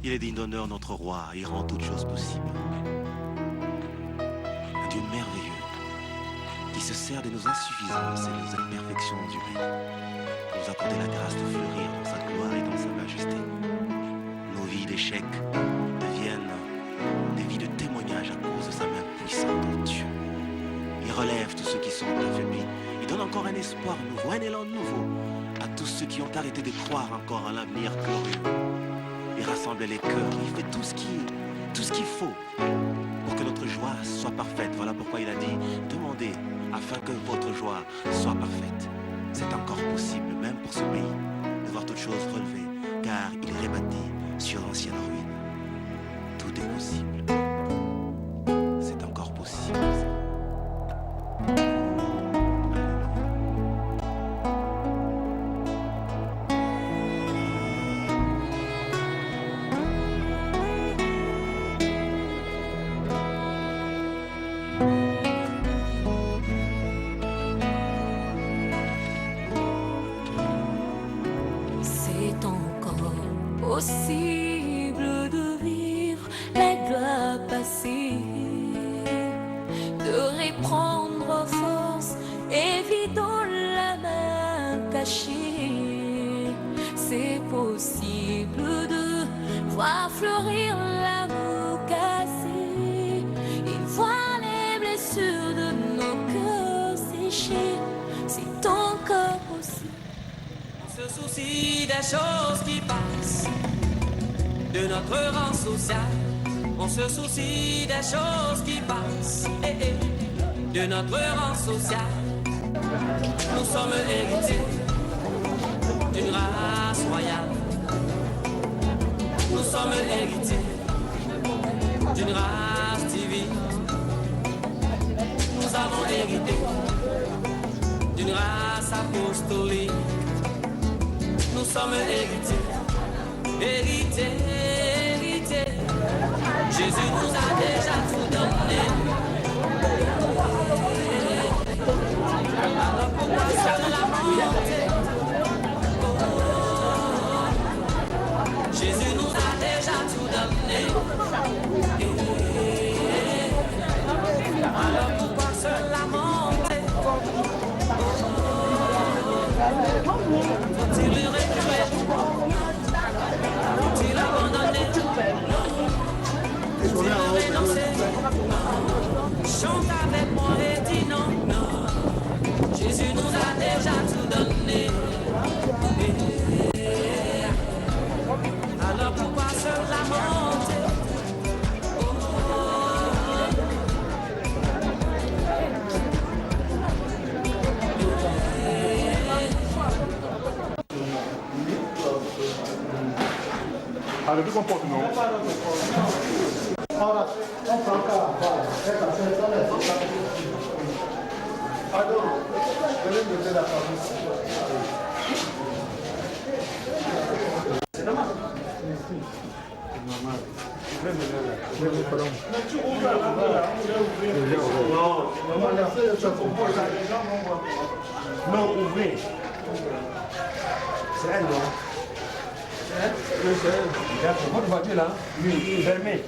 Il est digne d'honneur, notre roi, et rend toutes choses possibles. Un Dieu merveilleux, qui se sert de nos insuffisances et de nos imperfections humaines pour nous accorder la grâce de fleurir dans sa gloire et dans sa majesté. Nos vies d'échecs deviennent des vies de témoignage à cause de sa main puissante, oh Dieu. Il relève tous ceux qui sont affaiblis. Il donne encore un espoir nouveau, un élan nouveau à tous ceux qui ont arrêté de croire encore à l'avenir glorieux. Il rassemble les cœurs, il fait tout ce qu'il faut pour que notre joie soit parfaite. Voilà pourquoi il a dit, demandez afin que votre joie soit parfaite. C'est encore possible, même pour ce pays, de voir toutes choses relevées, car il est rebâti sur l'ancienne ruine. Tout est possible. C'est encore possible. Possible de vivre la gloire passée, de reprendre force, évidant la main cachée. C'est possible de voir fleurir l'amour cassé, et voir les blessures de nos cœurs séchés. C'est encore possible. On se soucie des choses qui passent, de notre rang social. On se soucie des choses qui passent, de notre rang social. Nous sommes hérités d'une race royale. Nous sommes hérités d'une race divine. Nous avons hérité d'une race apostolique. Nous sommes hérités. Jésus nous a déjà tout donné. Alors pourquoi seul la lamenter? Jésus nous a déjà tout donné. Alors pourquoi se lamenter? Faut-il le reculer? Faut-il abandonner? Faut-il le renoncer? Chante avec moi et dis non, non. Jésus nous a déjà tout donné. Alors pourquoi se lamenter? Allez, plus comportement. Non, ouvrez. C'est elle, non? D'accord, votre voiture là, oui, fermez.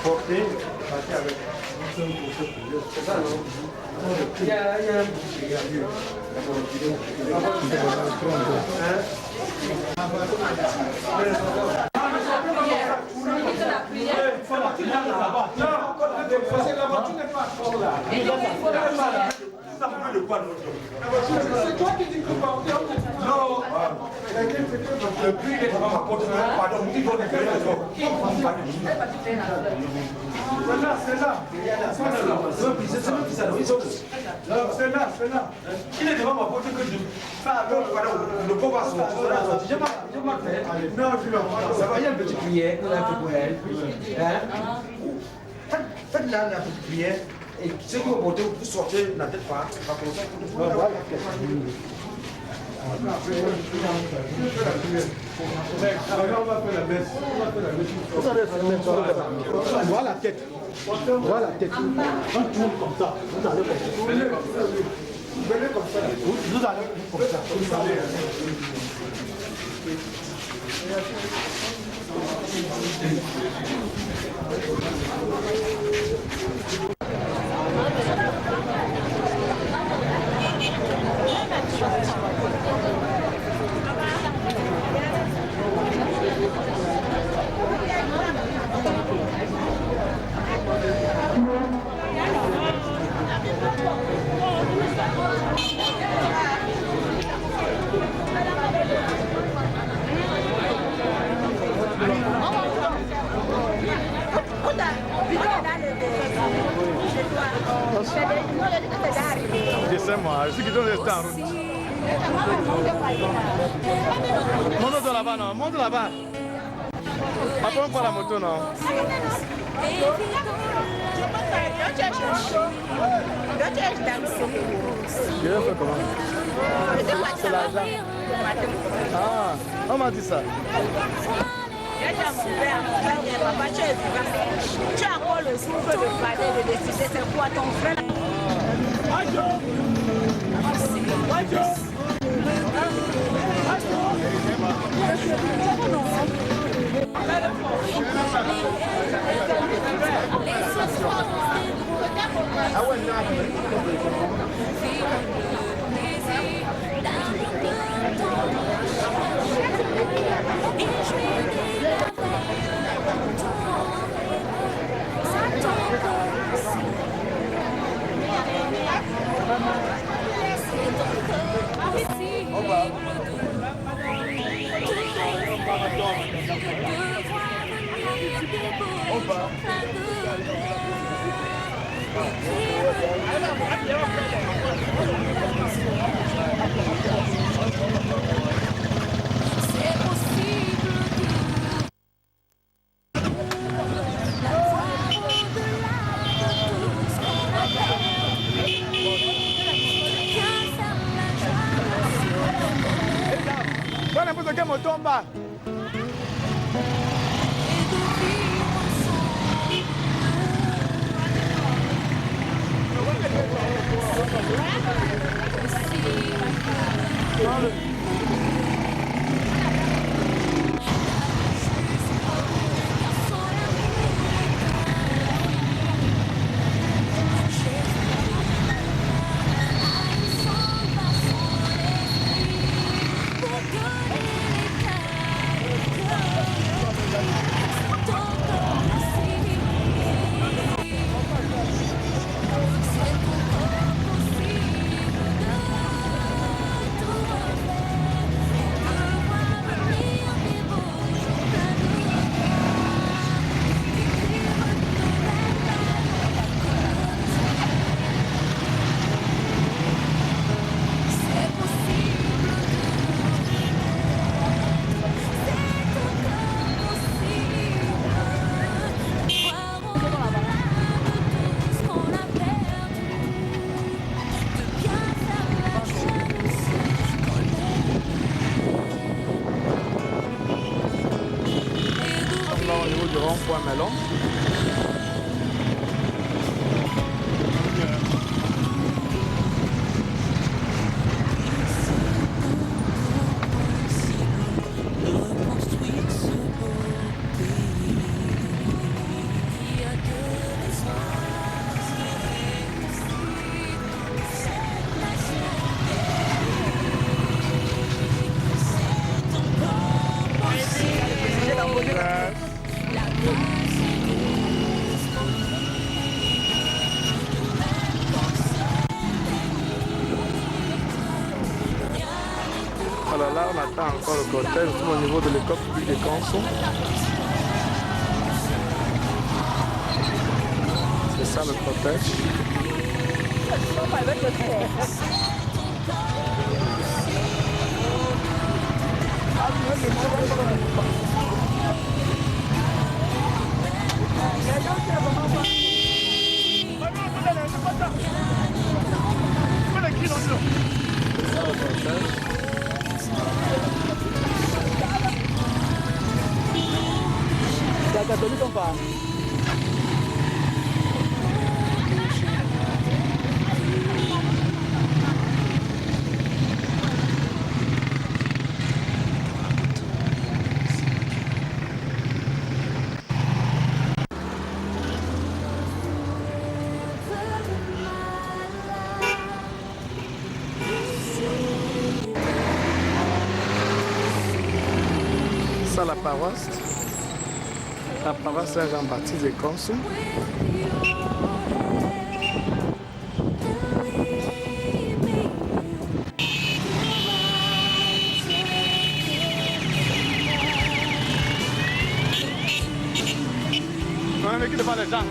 Portez, partez avec. C'est ça, non? Il y a un boucher, il y a mieux. Parce que la voiture n'est pas encore là. C'est toi qui dis que porter. Non. Le prix est devant ma porte. Pardon, il faut que c'est là. C'est là. Il est devant ma porte que je. Le pauvre va sortir. Je m'en fais. Non, je vais. Ça va, il y a une petite prière. On a fait pour elle. Faites là la petite prière. Et ceux qui vont porter, vous sortir la tête par comme ça. On va faire la baisse. Voilà la tête. Voilà la tête. On tourne comme ça. Vous allez comme ça. Vous allez comme ça. Vous allez comme ça. Laissez-moi, je suis qui doit rester en route. Monte là-bas, non, monte là-bas. Après, on prend la moto, non. Je vais faire comment? C'est l'argent. Ah, on m'a dit ça. Tu as encore le souffle de parler, de décider c'est quoi ton frère. Alors là, on attend encore le cortège au niveau de l'école publique de Canson. C'est ça le cortège. C'est catholique ou pas? ça la paroisse Saint-Jean-Baptiste de Consou. On a vécu devant les gens.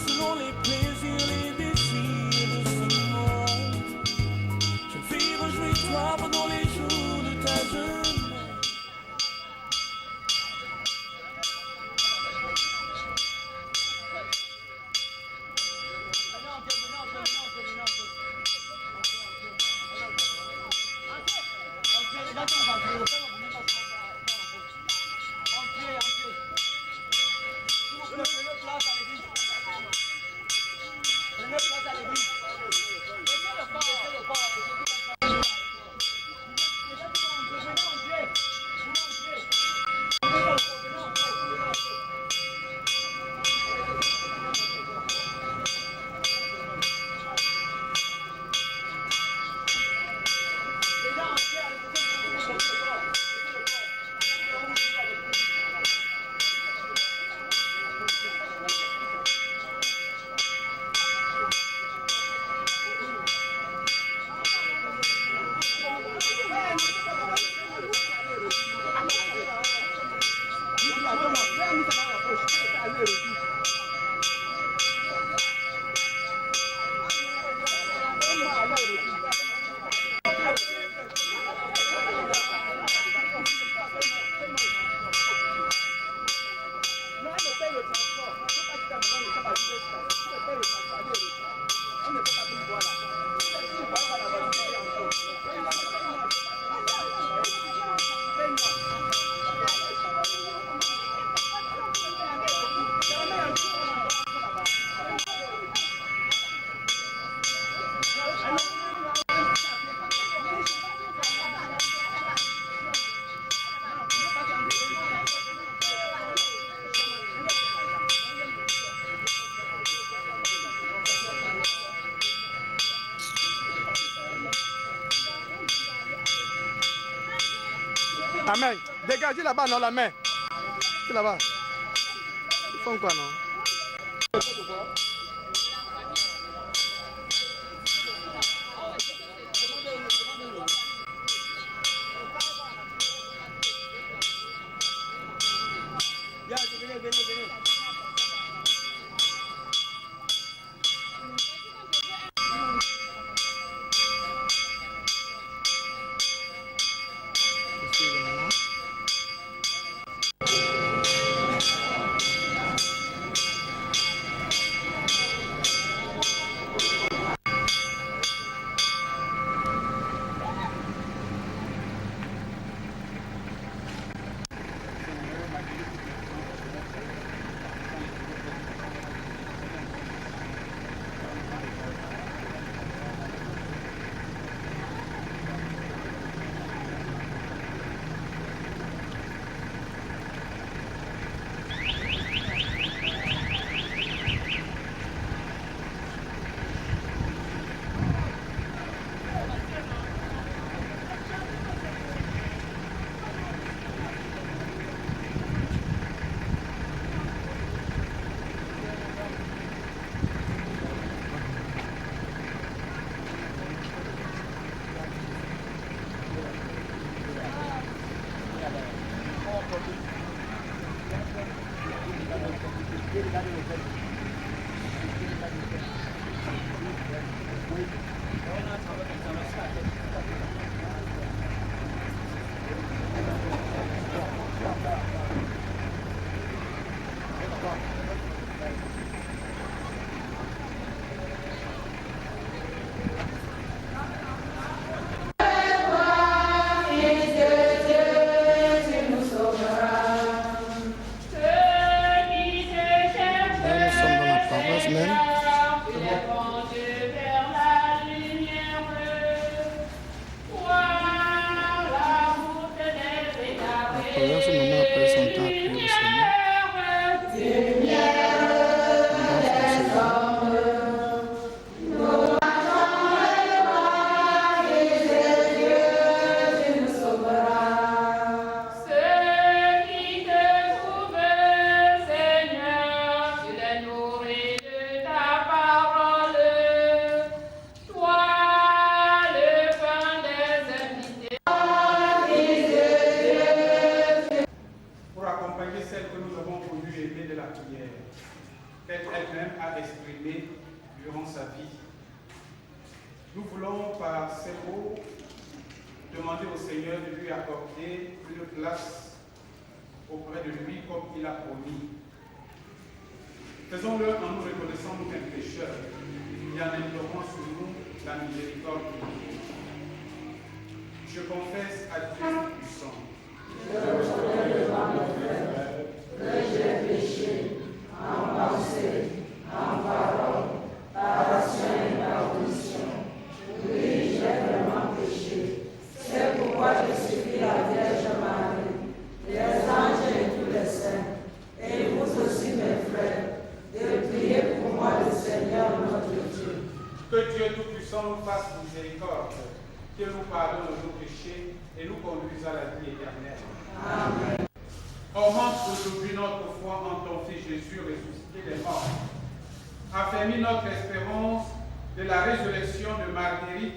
Selon les plaisirs, les désirs de ce monde, je vis, réjouis-toi pendant les jours de ta jeunesse. Amen. Dégagez là-bas, non, la main. C'est là-bas. Ils font quoi, non? Nous voulons par ces mots demander au Seigneur de lui accorder une place auprès de lui comme il a promis. Faisons-le en nous reconnaissant nous comme pécheurs et en implorant sur nous la miséricorde de Dieu. Je confesse à Dieu Tout-Puissant que j'ai péché en pensée, en parole, par action et par omission. Oui, j'ai vraiment péché. C'est pourquoi je supplie la Vierge Marie, les anges et tous les saints, et vous aussi mes frères, de prier pour moi le Seigneur notre Dieu. Que Dieu Tout-Puissant nous fasse miséricorde, qu'il nous pardonne nos péchés et nous conduise à la vie éternelle. Amen. Augmente aujourd'hui notre foi en ton Fils Jésus ressuscité des morts. Affermis notre espérance de la résurrection de Marguerite,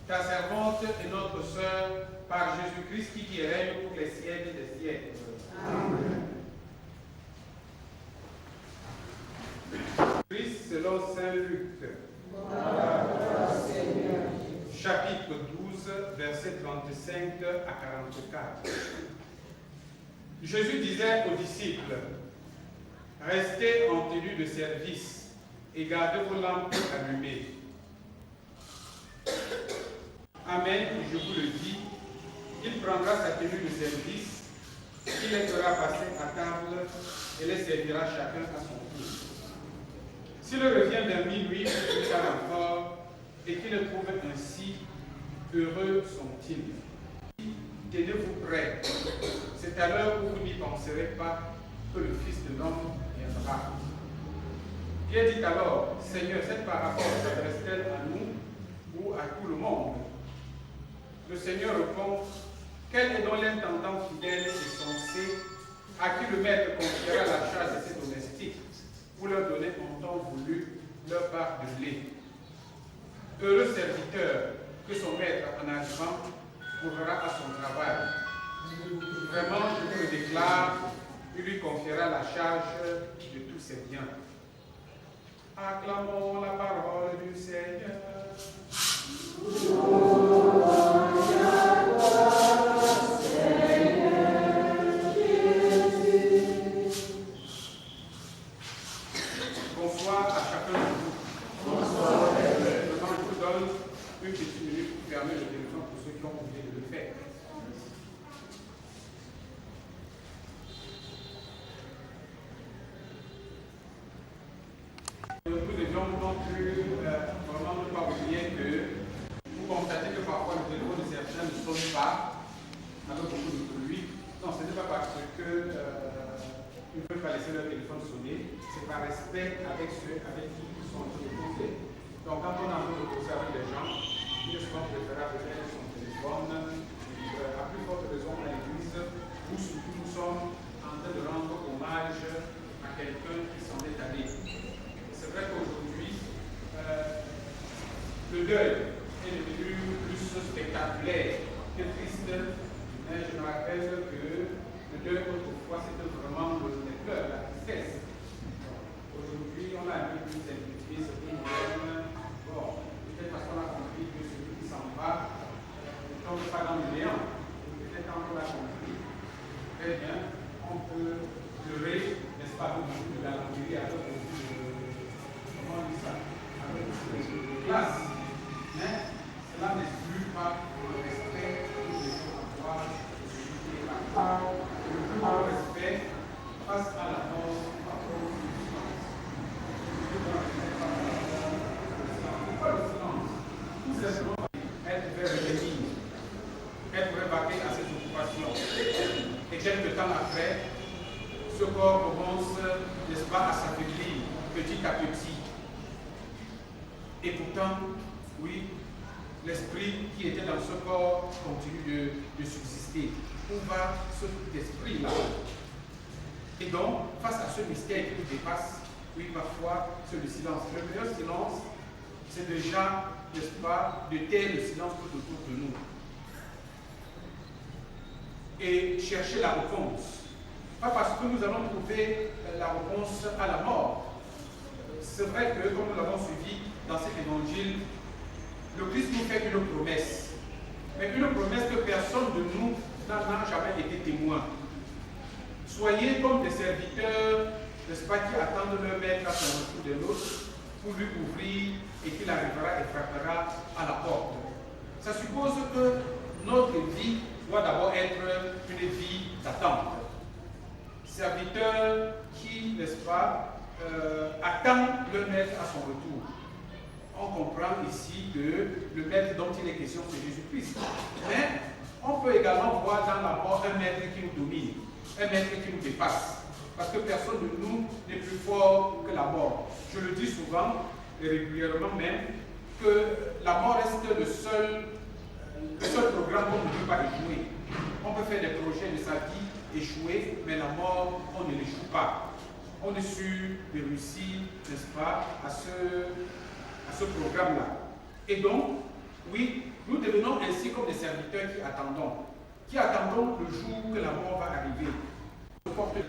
ta servante et notre sœur, par Jésus-Christ qui règne pour les siècles des siècles. Amen. Christ selon Saint Luc. Chapitre 12, versets 35 à 44. Jésus disait aux disciples, restez en tenue de service et gardez vos lampes allumées. Amen, je vous le dis, il prendra sa tenue de service, il les fera passer à table et les servira chacun à son tour. S'il revient vers minuit plus tard encore et qu'il le trouve ainsi, heureux sont-ils. Tenez-vous prêts, c'est à l'heure où vous n'y penserez pas que le Fils de l'homme viendra. Pierre dit alors, Seigneur, cette parabole s'adresse-t-elle à nous ou à tout le monde? Le Seigneur répond, quel est donc l'intendant fidèle et sensé à qui le maître confiera la charge de ses domestiques pour leur donner en temps voulu leur part de blé? Heureux serviteur que son maître en arrivant trouvera à son travail. Vraiment, je vous le déclare, il lui confiera la charge de tous ses biens. Acclamons la parole du Seigneur. Bonsoir à chacun de vous. Bonsoir. Maintenant, je vous donne une petite minute pour fermer le téléphone pour ceux qui ont oublié de le faire. Nous devions non plus vraiment ne pas oublier que vous constatez que parfois le téléphone de certains ne sonne pas avec beaucoup de bruit. Non, ce n'est pas parce que ils ne peuvent pas laisser leur téléphone sonner, c'est par respect avec ceux avec qui ils sont posés. Donc quand on a envie de poser avec les gens, il est souvent préférable de mettre son téléphone, à plus forte raison à l'église, où surtout nous sommes en train de rendre hommage à quelqu'un qui s'en est allé. C'est vrai qu'aujourd'hui, le deuil est devenu plus spectaculaire que triste, mais je me rappelle que le deuil autrefois c'était vraiment les pleurs, la tristesse. galanterie avec beaucoup de, comment on dit ça, avec beaucoup de classe. Mais cela n'exclut pas le respect que nous devons avoir de celui qui est là. Le plus grand respect face à la mort, pourquoi le silence? Tout simplement, elle pouvait revenir, elle pouvait vaquer à ses occupations. Et quelques temps après, ce corps commence, n'est-ce pas, à s'affaiblir petit à petit. Et pourtant, oui, l'esprit qui était dans ce corps continue de subsister. Où va cet esprit-là? Et donc, face à ce mystère qui nous dépasse, oui, parfois, c'est le silence. Le meilleur silence, c'est déjà, n'est-ce pas, de taire le silence tout autour de nous. Et chercher la réponse. Pas parce que nous allons trouver la réponse à la mort. C'est vrai que, comme nous l'avons suivi dans cet évangile, le Christ nous fait une promesse. Mais une promesse que personne de nous n'en a jamais été témoin. Soyez comme des serviteurs, n'est-ce pas, qui attendent leur maître à son retour de l'autre pour lui ouvrir et qu'il arrivera et frappera à la porte. Ça suppose que notre vie doit d'abord être une vie d'attente. Serviteur qui, n'est-ce pas, attend le maître à son retour. On comprend ici que le maître dont il est question, c'est Jésus-Christ. Mais on peut également voir dans la mort un maître qui nous domine, un maître qui nous dépasse. Parce que personne de nous n'est plus fort que la mort. Je le dis souvent, et régulièrement même, que la mort reste le seul programme qu'on ne peut pas échouer. On peut faire des projets de sa vie, échouer, mais la mort, on ne l'échoue pas. On est sûr de réussir, n'est-ce pas, à ce programme-là. Et donc, oui, nous devenons ainsi comme des serviteurs qui attendons le jour que la mort va arriver. Porteurs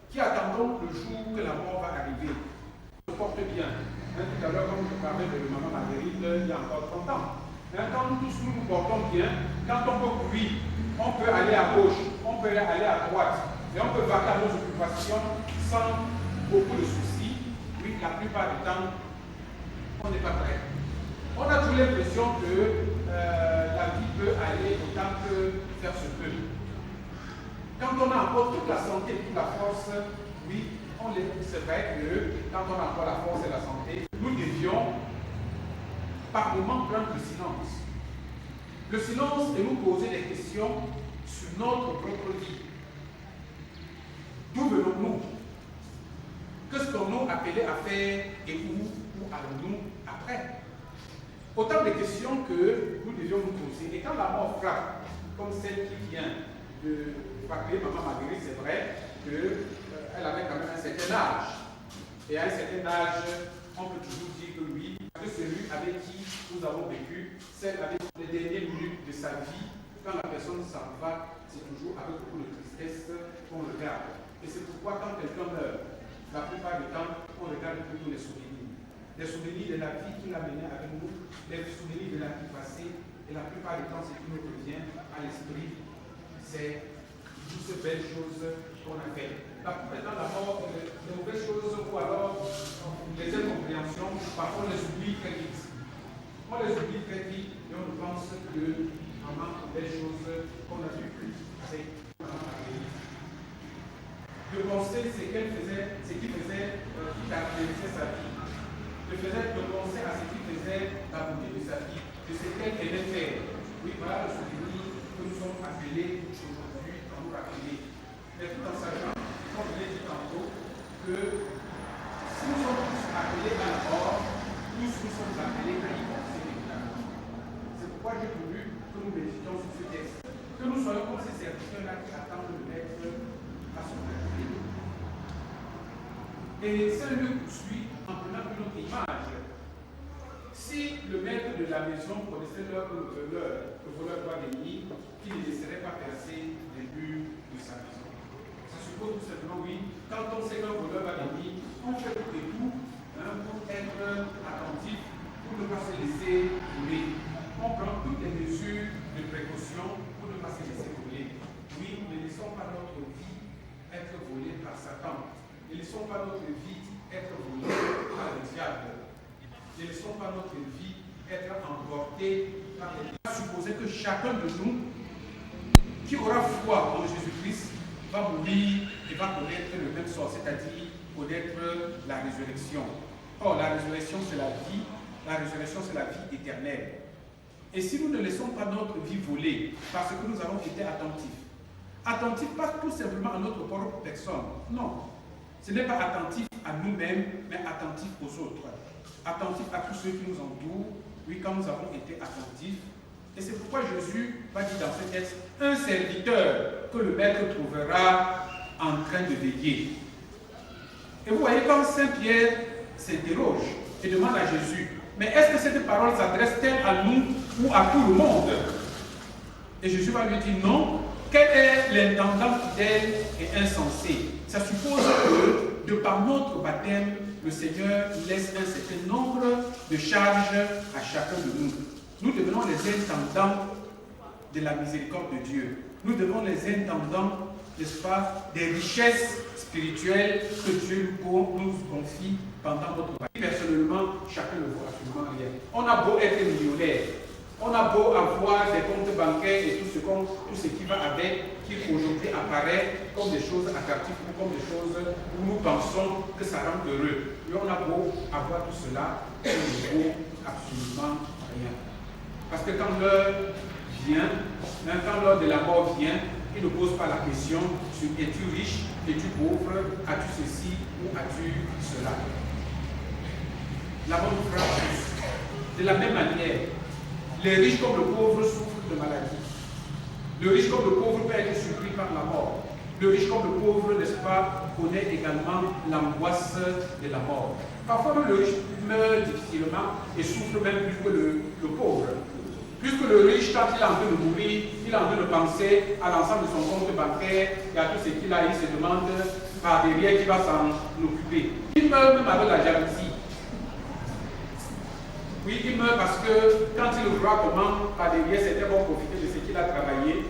qui attendons le jour que la mort va arriver. Se porte bien. Tout à l'heure, comme je parlais de maman Marguerite, il y a encore 30 ans. Quand nous tous nous portons bien, quand on peut courir, on peut aller à gauche, on peut aller à droite, et on peut vaquer à nos occupations sans beaucoup de soucis. Oui, la plupart du temps, on n'est pas prêt. On a toujours l'impression que la vie peut aller autant que faire se peut. Quand on a encore toute la santé, toute la force, oui, c'est vrai que quand on a encore la force et la santé, nous devions par moments prendre le silence. Le silence et nous poser des questions sur notre propre vie. D'où venons-nous? Qu'est-ce qu'on nous appelait à faire et où allons-nous après? Autant de questions que nous devions nous poser. Et quand la mort frappe, comme celle qui vient de frapper maman Marguerite, c'est vrai qu'elle avait quand même un certain âge. Et à un certain âge, on peut toujours dire que oui, que celui avec qui nous avons vécu, celle avec les dernières minutes de sa vie, quand la personne s'en va, c'est toujours avec beaucoup de tristesse qu'on regarde. Et c'est pourquoi quand quelqu'un meurt, la plupart du temps, on regarde plutôt les souvenirs. Les souvenirs de la vie qu'il a menée avec nous, les souvenirs de la vie passée, et la plupart du temps, ce qui nous revient à l'esprit, c'est toutes ces belles choses qu'on a faites. La plupart dans la mort, les mauvaises choses ou alors les incompréhensions, parfois on les oublie très vite. On les oublie très vite et on pense que maman a des choses qu'on a vécues avec maman Marguerite. De penser ce qu'elle faisait, ce qui faisait, qui caractérisait sa vie. De penser à ce qui faisait la beauté de sa vie, de ce qu'elle aimait faire. Oui, voilà le souvenir que nous sommes appelés aujourd'hui à nous rappeler. Mais tout en sachant, comme je l'ai dit tantôt, que si nous sommes tous appelés à la mort, tous nous sommes appelés à y penser évidemment. C'est pourquoi j'ai voulu que nous méditions sur ce texte. Que nous soyons comme ces serviteurs-là qui attendent le maître à son arrivée. Et ça le poursuit en prenant une autre image. Si le maître de la maison connaissait l'heure où le voleur doit venir, il ne laisserait pas percer les murs de sa maison. Ça suppose tout simplement, oui, quand on sait qu'un voleur va venir, on fait tout et tout pour être attentif, pour ne pas se laisser voler. On prend toutes les mesures de précaution pour ne pas se laisser voler. Oui, ne laissons pas notre vie être volée par Satan. Ne laissons pas notre vie être volée par le diable. Ne laissons pas notre vie être emportée par les diables. Supposez que chacun de nous qui aura foi en Jésus-Christ va mourir et va connaître le même sort, c'est-à-dire connaître la résurrection. Or, la résurrection, c'est la vie. La résurrection, c'est la vie éternelle. Et si nous ne laissons pas notre vie voler, parce que nous avons été attentifs, attentifs pas tout simplement à notre propre personne, non. Ce n'est pas attentif à nous-mêmes, mais attentif aux autres. Attentif à tous ceux qui nous entourent, oui, quand nous avons été attentifs. Et c'est pourquoi Jésus va dire dans ce texte, un serviteur que le maître trouvera en train de veiller. Et vous voyez quand Saint Pierre s'interroge et demande à Jésus, mais est-ce que cette parole s'adresse-t-elle à nous ou à tout le monde? Et Jésus va lui dire non. Quel est l'intendant fidèle et insensé? Ça suppose que, de par notre baptême, le Seigneur laisse un certain nombre de charges à chacun de nous. Nous devenons les intendants de la miséricorde de Dieu. Nous devenons les intendants, n'est-ce pas, des richesses spirituelles que Dieu nous confie pendant notre baptême. Personnellement, chacun ne vaut absolument rien. On a beau être millionnaire, on a beau avoir des comptes bancaires et tout ce qui va avec, qui aujourd'hui apparaît comme des choses attractives ou comme des choses où nous pensons que ça rend heureux. Mais on a beau avoir tout cela, ça ne vaut absolument rien. Parce que quand l'heure vient, même quand l'heure de la mort vient, il ne pose pas la question sur es-tu riche, es-tu pauvre, as-tu ceci ou as-tu cela. La mort nous frappe tous. De la même manière, les riches comme le pauvre souffrent de maladies. Le riche comme le pauvre peut être surpris par la mort. Le riche comme le pauvre, n'est-ce pas, connaît également l'angoisse de la mort. Parfois même le riche meurt difficilement et souffre même plus que le pauvre. Puisque le riche, quand il est en train de mourir, il est en train de penser à l'ensemble de son compte bancaire et à tout ce qu'il a, il se demande par derrière qui va s'en occuper. Il meurt même avec la jalousie. Oui, il meurt parce que quand il voit comment par derrière certains vont profiter de ce qu'il a travaillé,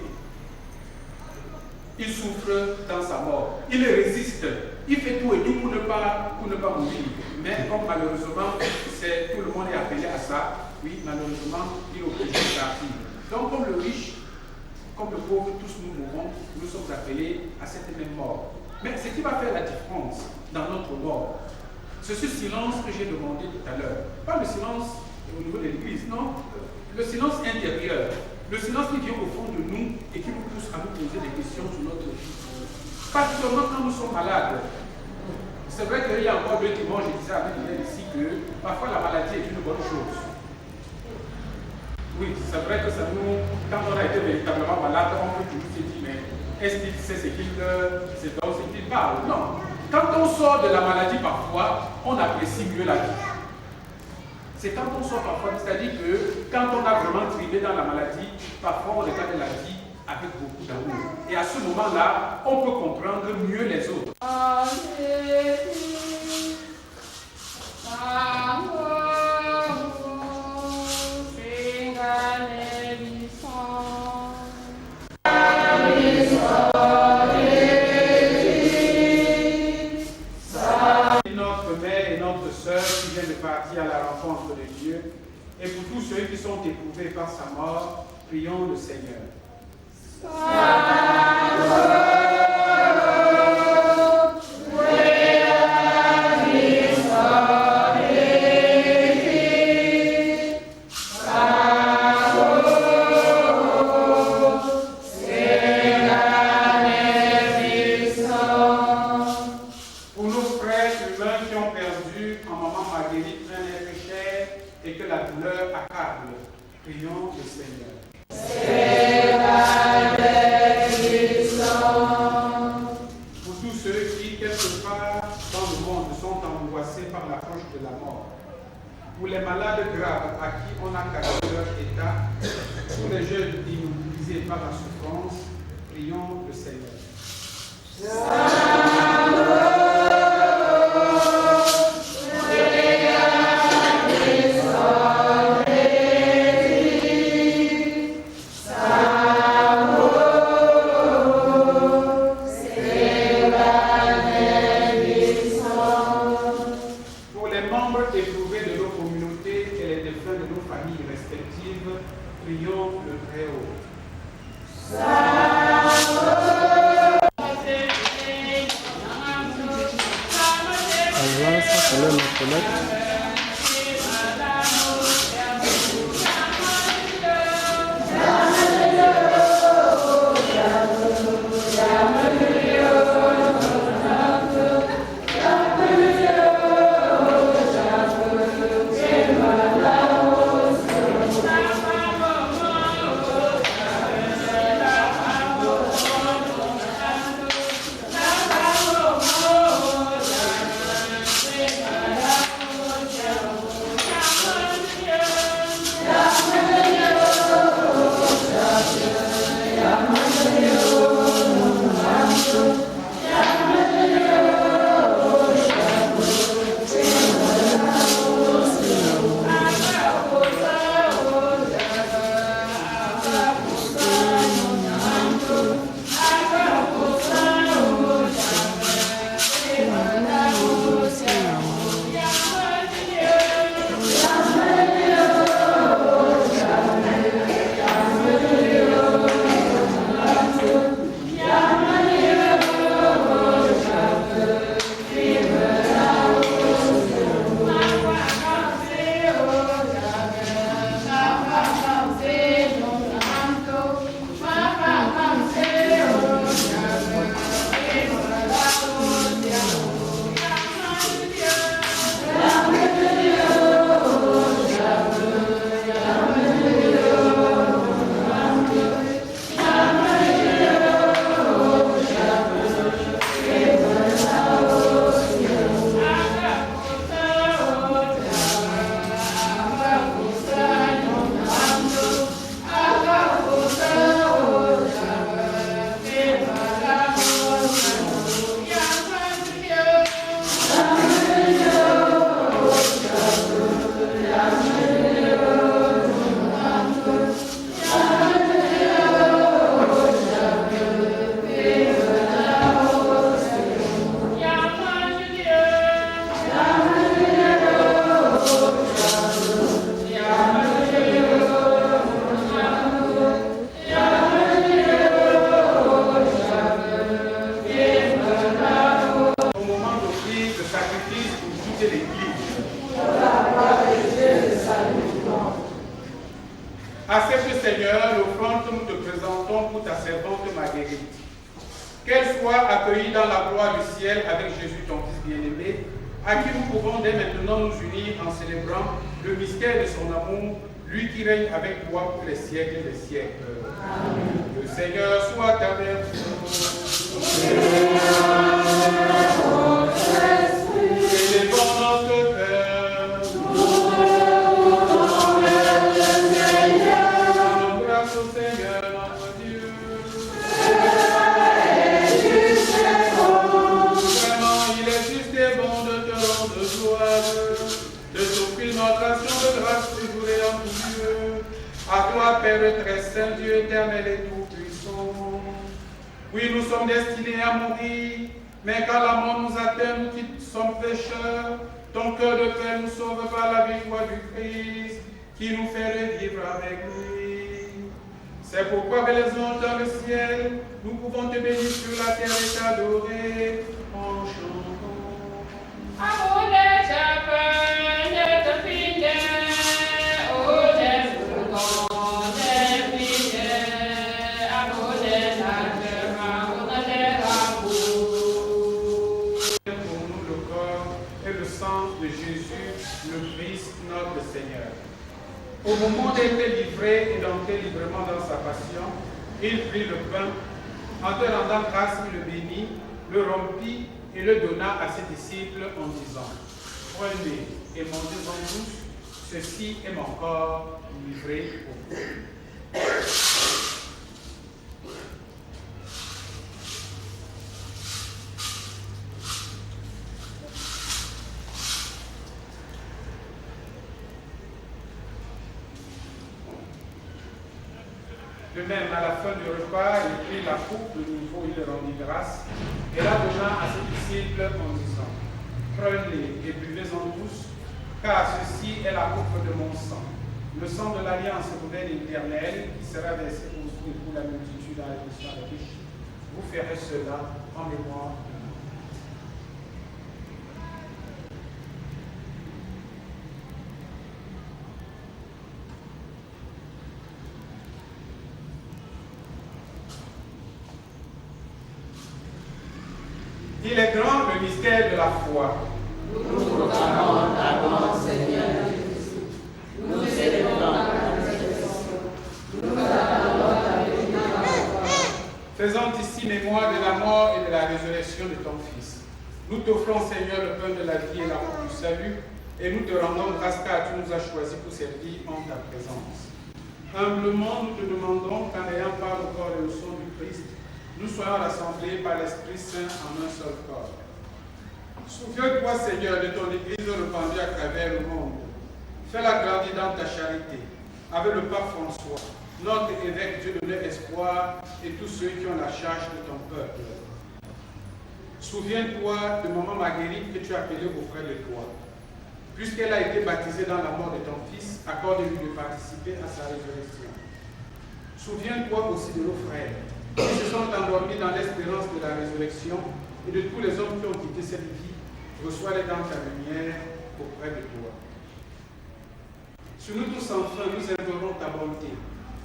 il souffre dans sa mort. Il résiste. Il fait tout et tout pour ne pas mourir. Mais comme malheureusement, tout le monde est appelé à ça, oui, malheureusement, il est obligé de partir. Donc comme le riche, comme le pauvre, tous nous mourrons, nous sommes appelés à cette même mort. Mais ce qui va faire la différence dans notre mort, c'est ce silence que j'ai demandé tout à l'heure. Pas le silence au niveau de l'église, non. Le silence intérieur. Le silence qui vient au fond de nous et qui nous pousse à nous poser des questions sur notre vie. Pas seulement quand nous sommes malades. C'est vrai qu'il y a encore 2 dimanches, je disais avec Hélène ici que parfois la maladie est une bonne chose. Oui, c'est vrai que ça nous, quand on a été véritablement malade, on peut toujours se dire, mais est-ce qu'il sait ce qu'il parle? Non. Quand on sort de la maladie parfois, on apprécie mieux la vie. C'est quand on sort parfois, c'est-à-dire que quand on a vraiment tribé dans la maladie, parfois on regarde la vie avec beaucoup d'amour. Et à ce moment-là, on peut comprendre mieux les autres. Notre mère et notre sœur qui viennent de partir à la rencontre de Dieu, et pour tous ceux qui sont éprouvés par sa mort, prions le Seigneur. Pour nos frères humains qui ont perdu en maman Marguerite un être cher et que la douleur accable, prions le Seigneur. Pour tous ceux qui, quelque part dans le monde, sont angoissés par l'approche de la mort. Pour les malades graves à qui on a caché leur état. Pour les jeunes immobilisés par la souffrance, prions le Seigneur. avance, on peut les connaître. Accepte, Seigneur, l'offrande que nous te présentons pour ta servante Marguerite. Qu'elle soit accueillie dans la gloire du ciel avec Jésus, ton Fils bien-aimé, à qui nous pouvons dès maintenant nous unir en célébrant le mystère de son amour, lui qui règne avec toi pour les siècles des siècles. Amen. Le Seigneur soit avec vous. Élevons notre cœur. Rendons grâce au Seigneur notre Dieu. Vraiment, il est juste et bon de te rendre gloire, de t'offrir notre action de grâce toujours et en tout lieu. À toi, Père très saint, Dieu éternel et tout-puissant. Oui, nous sommes destinés à mourir, mais quand la mort nous atteint, nous qui sommes pécheurs, ton cœur de paix nous sauve par la victoire du Christ, qui nous fait revivre avec lui. C'est pourquoi, avec les anges dans le ciel, nous pouvons te bénir sur la terre et t'adorer en chantant. Amour de chacun de te fidèle, oh de Jésus, le Christ, notre Seigneur. Au moment d'être livré et d'entrer librement dans sa passion, il prit le pain, en te rendant grâce, il le bénit, le rompit et le donna à ses disciples en disant: prenez et mangez-en tous, ceci est mon corps livré pour vous. De même, à la fin du repas, il prit la coupe, de nouveau il rendit grâce, et la donna à ses disciples en disant: prenez et buvez-en tous, car ceci est la coupe de mon sang, le sang de l'alliance nouvelle éternelle, qui sera versé pour vous et pour la multitude à la rémission des péchés. Vous ferez cela en mémoire de moi. Il est grand le mystère de la foi. Nous proclamons ta grande Seigneur Jésus. Nous célébrons ta résurrection. Nous attendons ta venue dans la foi. Faisons ici mémoire de la mort et de la résurrection de ton Fils. Nous t'offrons, Seigneur, le pain de la vie et la coupe du salut, et nous te rendons grâce car tu nous as choisis pour servir en ta présence. Humblement, nous te demandons qu'en ayant part au corps et au sang du Christ, nous soyons rassemblés par l'Esprit Saint en un seul corps. Souviens-toi, Seigneur, de ton Église répandue à travers le monde. Fais-la grandir dans ta charité, avec le pape François, notre évêque, Dieu de l'espoir, et tous ceux qui ont la charge de ton peuple. Souviens-toi de maman Marguerite que tu as appelée auprès de toi. Puisqu'elle a été baptisée dans la mort de ton Fils, accorde-lui de participer à sa résurrection. Souviens-toi aussi de nos frères qui se sont endormis dans l'espérance de la résurrection et de tous les hommes qui ont quitté cette vie. Reçois-les dans ta lumière auprès de toi. Sur nous tous enfin, nous implorons ta bonté.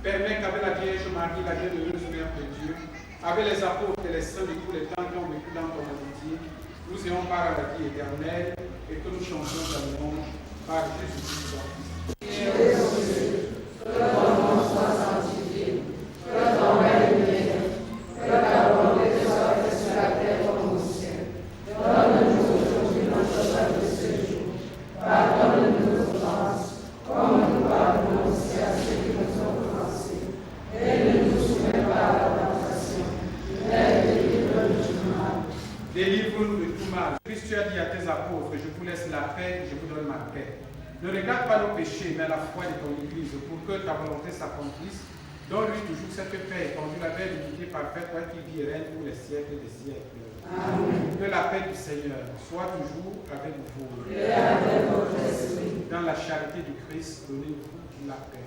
Permets qu'avec la Vierge Marie, la bienheureuse Mère de Dieu, avec les apôtres et les saints de tous les temps qui ont vécu dans ton amitié, nous ayons part à la vie éternelle et que nous chantions ta louange par Jésus-Christ ton Fils. Que ton nom soit sanctifié, que ton règne vienne, que ta volonté soit faite sur la terre comme au ciel. Donne-nous aujourd'hui notre pain de ce jour. Pardonne-nous nos offenses, comme nous pardonnons aussi à ceux qui nous ont offensés. Et ne nous soumets pas à la tentation, mais délivre-nous du mal. Délivre-nous de tout mal. Christ, tu as dit à tes apôtres, je vous laisse la paix, je vous donne ma paix. Ne regarde pas nos péchés, mais la foi de ton Église, pour que ta volonté s'accomplisse. Donne-lui toujours cette paix, conduis la paix d'unité parfaite, toi qui vis et règne pour les siècles des siècles. Amen. Que la paix du Seigneur soit toujours avec vous. Et avec votre esprit. Dans la charité du Christ, donnez-vous la paix.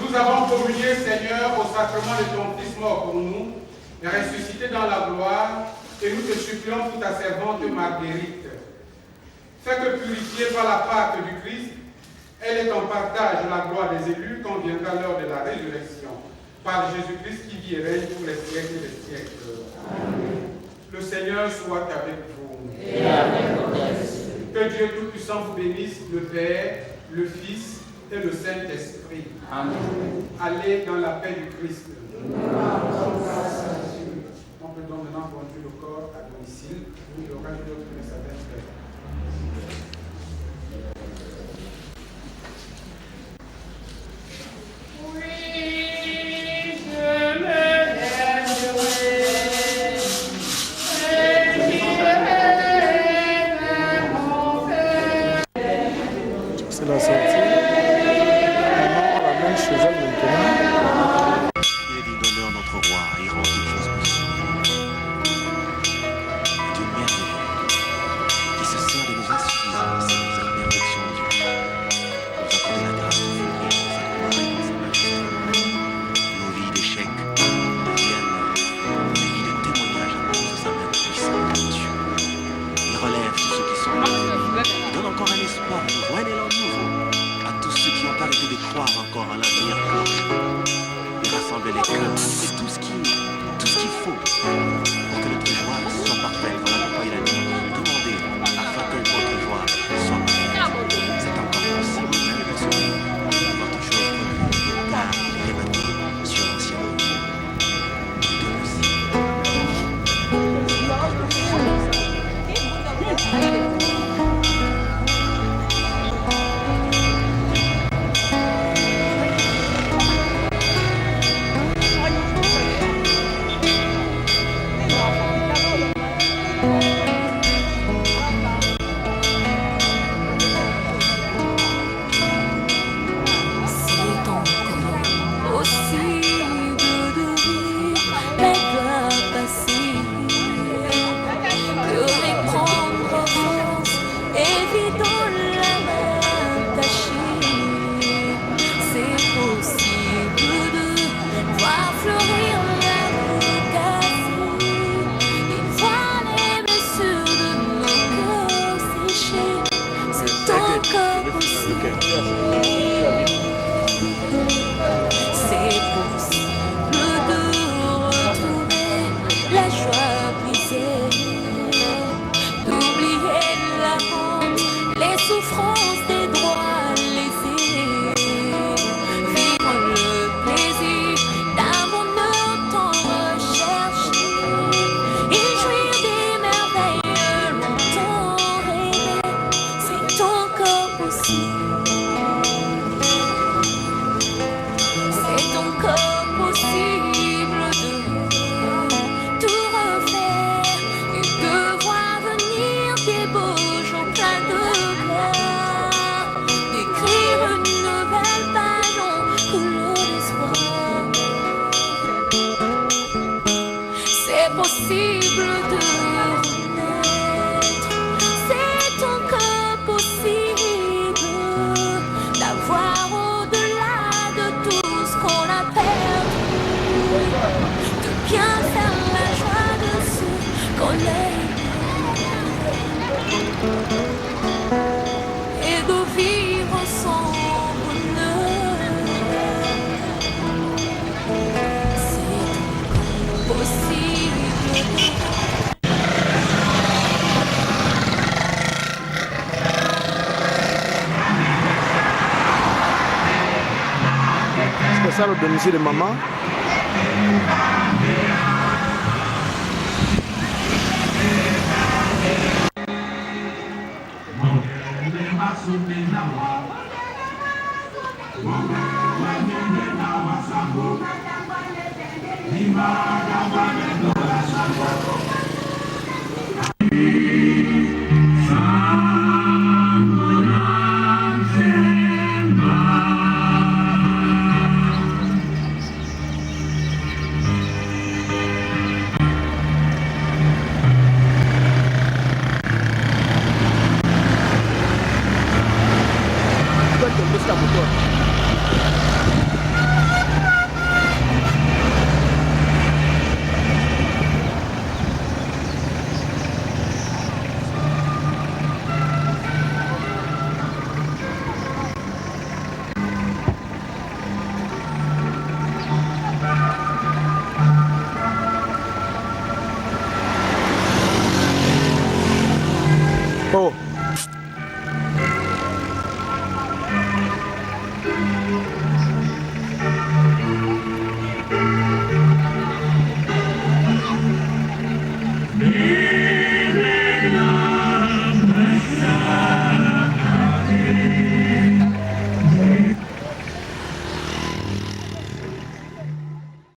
Nous avons communié, Seigneur, au sacrement de ton Fils mort pour nous, et ressuscité dans la gloire, et nous te supplions pour ta servante Marguerite. Fais que purifiée par la Pâque du Christ, elle est en partage de la gloire des élus quand viendra l'heure de la résurrection, par Jésus-Christ qui vit et règne pour les siècles des siècles. Amen. Le Seigneur soit avec vous. Et avec votre esprit. Que Dieu Tout-Puissant vous bénisse, le Père, le Fils et le Saint-Esprit. Allez dans la paix du Christ. On peut donc maintenant conduire le corps à domicile. Il y aura une autre message. C'est la sortie. Maman, on ramène chez elle maintenant. Il est digne d'honneur notre roi et rend toutes choses possibles. Dieu merveilleux, qui se sert de nos insuffisances et nos imperfections du bien, pour nous accorder la grâce de fleurir dans sa gloire et dans sa majesté. Nos vies d'échecs deviennent des vies de témoignage à cause de sa main puissante de Dieu. Il relève tous ceux qui sont morts. Il donne encore un espoir nouveau, un élan nouveau à tous ceux qui ont arrêté de croire encore à l'avenir proche. Il rassemble les cœurs et tout ce qu'il faut pour que notre joie soit parfaite. Voilà pourquoi il a dit demandez afin que votre joie soit parfaite. C'est encore possible, même de sauver votre chose connue, car il est bâti sur l'ancien rocher. Tout est possible. Ça, le domicile de maman. Ni